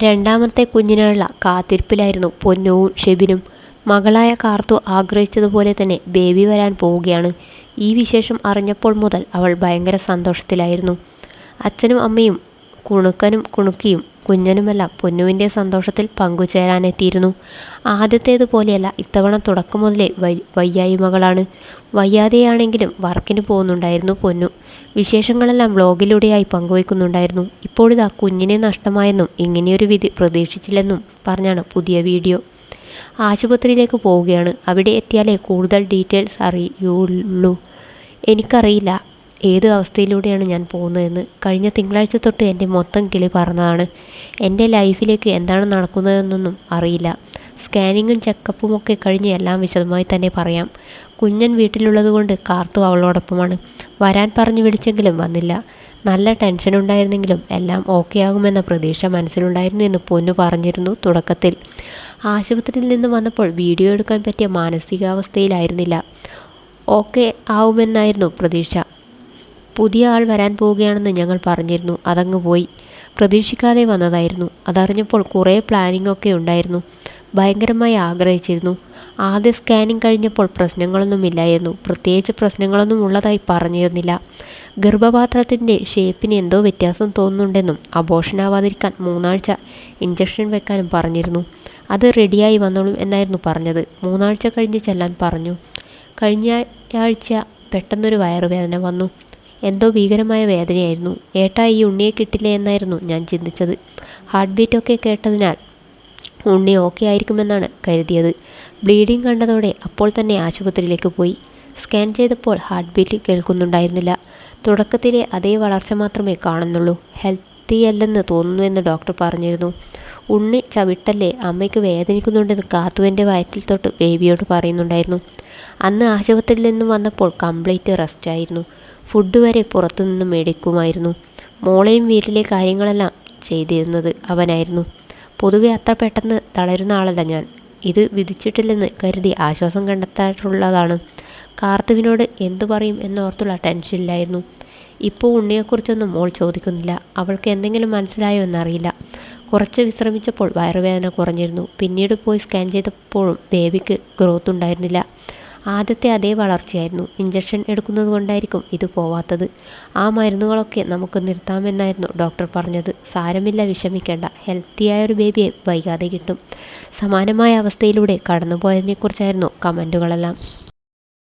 രണ്ടാമത്തെ കുഞ്ഞിനായുള്ള കാത്തിരിപ്പിലായിരുന്നു പൊന്നുവും ഷെബിനും. മകളായ കാർത്തു ആഗ്രഹിച്ചതുപോലെ തന്നെ ബേബി വരാൻ പോവുകയാണ്. ഈ വിശേഷം അറിഞ്ഞപ്പോൾ മുതൽ അവൾ ഭയങ്കര സന്തോഷത്തിലായിരുന്നു. അച്ഛനും അമ്മയും കുണുക്കനും കുണുക്കിയും കുഞ്ഞനുമെല്ലാം പൊന്നുവിൻ്റെ സന്തോഷത്തിൽ പങ്കുചേരാനെത്തിയിരുന്നു. ആദ്യത്തേതുപോലെയല്ല, ഇത്തവണ തുടക്കം മുതലേ വയ്യായ്മകളാണ്. വയ്യാതെയാണെങ്കിലും വർക്കിന് പോകുന്നുണ്ടായിരുന്നു പൊന്നു. വിശേഷങ്ങളെല്ലാം വ്ലോഗിലൂടെയായി പങ്കുവയ്ക്കുന്നുണ്ടായിരുന്നു. ഇപ്പോഴിതാ കുഞ്ഞിനെ നഷ്ടമായെന്നും ഇങ്ങനെയൊരു വിധി പ്രതീക്ഷിച്ചില്ലെന്നും പറഞ്ഞാണ് പുതിയ വീഡിയോ. ആശുപത്രിയിലേക്ക് പോവുകയാണ്. അവിടെ എത്തിയാലേ കൂടുതൽ ഡീറ്റെയിൽസ് അറിയുള്ളൂ. എനിക്കറിയില്ല ഏത് അവസ്ഥയിലൂടെയാണ് ഞാൻ പോകുന്നതെന്ന്. കഴിഞ്ഞ തിങ്കളാഴ്ച തൊട്ട് എൻ്റെ മൊത്തം കിളി പറന്നതാണ്. എൻ്റെ ലൈഫിലേക്ക് എന്താണ് നടക്കുന്നതെന്നൊന്നും അറിയില്ല. സ്കാനിങ്ങും ചെക്കപ്പുമൊക്കെ കഴിഞ്ഞ് എല്ലാം വിശദമായി തന്നെ പറയാം. കുഞ്ഞൻ വീട്ടിലുള്ളതുകൊണ്ട് കാർത്തു അവളോടൊപ്പമാണ്. വരാൻ പറഞ്ഞു വിളിച്ചെങ്കിലും വന്നില്ല. നല്ല ടെൻഷനുണ്ടായിരുന്നെങ്കിലും എല്ലാം ഓക്കെ ആകുമെന്ന പ്രതീക്ഷ മനസ്സിലുണ്ടായിരുന്നു എന്ന് പൊന്നു പറഞ്ഞിരുന്നു തുടക്കത്തിൽ. ആശുപത്രിയിൽ നിന്ന് വന്നപ്പോൾ വീഡിയോ എടുക്കാൻ പറ്റിയ മാനസികാവസ്ഥയിലായിരുന്നില്ല. ഓക്കെ ആവുമെന്നായിരുന്നു പ്രതീക്ഷ. പുതിയ ആൾ വരാൻ പോവുകയാണെന്ന് ഞങ്ങൾ പറഞ്ഞിരുന്നു. അതങ്ങ് പോയി. പ്രതീക്ഷിക്കാതെ വന്നതായിരുന്നു. അതറിഞ്ഞപ്പോൾ കുറേ പ്ലാനിംഗ് ഒക്കെ ഉണ്ടായിരുന്നു. ഭയങ്കരമായി ആഗ്രഹിച്ചിരുന്നു. ആദ്യ സ്കാനിങ് കഴിഞ്ഞപ്പോൾ പ്രശ്നങ്ങളൊന്നുമില്ലായിരുന്നു. പ്രത്യേകിച്ച് പ്രശ്നങ്ങളൊന്നും ഉള്ളതായി പറഞ്ഞിരുന്നില്ല. ഗർഭപാത്രത്തിൻ്റെ ഷേപ്പിന് എന്തോ വ്യത്യാസം തോന്നുന്നുണ്ടെന്നും അബോർഷനാവാതിരിക്കാൻ 3 ആഴ്ച ഇഞ്ചക്ഷൻ വെക്കാനും പറഞ്ഞിരുന്നു. അത് റെഡിയായി വന്നോളും എന്നായിരുന്നു പറഞ്ഞത്. 3 ആഴ്ച കഴിഞ്ഞ് ചെല്ലാൻ പറഞ്ഞു. കഴിഞ്ഞ ആഴ്ച പെട്ടെന്നൊരു വയറുവേദന വന്നു. എന്തോ ഭീകരമായ വേദനയായിരുന്നു. ഏട്ടാ, ഈ ഉണ്ണിയെ കിട്ടില്ലേ എന്നായിരുന്നു ഞാൻ ചിന്തിച്ചത്. ഹാർട്ട് ബീറ്റൊക്കെ കേട്ടതിനാൽ ഉണ്ണി ഓക്കെ ആയിരിക്കുമെന്നാണ് കരുതിയത്. ബ്ലീഡിങ് കണ്ടതോടെ അപ്പോൾ തന്നെ ആശുപത്രിയിലേക്ക് പോയി. സ്കാൻ ചെയ്തപ്പോൾ ഹാർട്ട് ബീറ്റ് കേൾക്കുന്നുണ്ടായിരുന്നില്ല. തുടക്കത്തിലെ അതേ വളർച്ച മാത്രമേ കാണുന്നുള്ളൂ. ഹെൽത്തിയല്ലെന്ന് തോന്നുന്നുവെന്ന് ഡോക്ടർ പറഞ്ഞിരുന്നു. ഉണ്ണി ചവിട്ടല്ലേ, അമ്മയ്ക്ക് വേദനിക്കുന്നുണ്ടെന്ന് കാത്തുവിൻ്റെ വയറ്റിൽ തൊട്ട് ബേബിയോട് പറയുന്നുണ്ടായിരുന്നു. അന്ന് ആശുപത്രിയിൽ നിന്നും വന്നപ്പോൾ കംപ്ലീറ്റ് റെസ്റ്റ് ആയിരുന്നു. ഫുഡ് വരെ പുറത്തുനിന്ന് മേടിക്കുമായിരുന്നു. മോളെയും വീട്ടിലെ കാര്യങ്ങളെല്ലാം ചെയ്തിരുന്നത് അവനായിരുന്നു. പൊതുവെ അത്ര പെട്ടെന്ന് തളരുന്ന ആളല്ല ഞാൻ. ഇത് വിധിച്ചിട്ടില്ലെന്ന് കരുതി ആശ്വാസം കണ്ടെത്താറുള്ളതാണ്. കാർത്തുവിനോട് എന്തു പറയും എന്നോർത്തുള്ള ടെൻഷനിലായിരുന്നു. ഇപ്പോൾ ഉണ്ണിയെക്കുറിച്ചൊന്നും മോൾ ചോദിക്കുന്നില്ല. അവൾക്ക് എന്തെങ്കിലും മനസ്സിലായോ എന്നറിയില്ല. കുറച്ച് വിശ്രമിച്ചപ്പോൾ വയറുവേദന കുറഞ്ഞിരുന്നു. പിന്നീട് പോയി സ്കാൻ ചെയ്തപ്പോഴും ബേബിക്ക് ഗ്രോത്ത് ഉണ്ടായിരുന്നില്ല. ആദ്യത്തെ അതേ വളർച്ചയായിരുന്നു. ഇഞ്ചക്ഷൻ എടുക്കുന്നത് കൊണ്ടായിരിക്കും ഇത് പോവാത്തത്. ആ മരുന്നുകളൊക്കെ നമുക്ക് നിർത്താമെന്നായിരുന്നു ഡോക്ടർ പറഞ്ഞത്. സാരമില്ല, വിഷമിക്കേണ്ട. ഹെൽത്തിയായൊരു ബേബിയെ വൈകാതെ കിട്ടും. സമാനമായ അവസ്ഥയിലൂടെ കടന്നുപോയതിനെക്കുറിച്ചായിരുന്നു കമൻറ്റുകളെല്ലാം.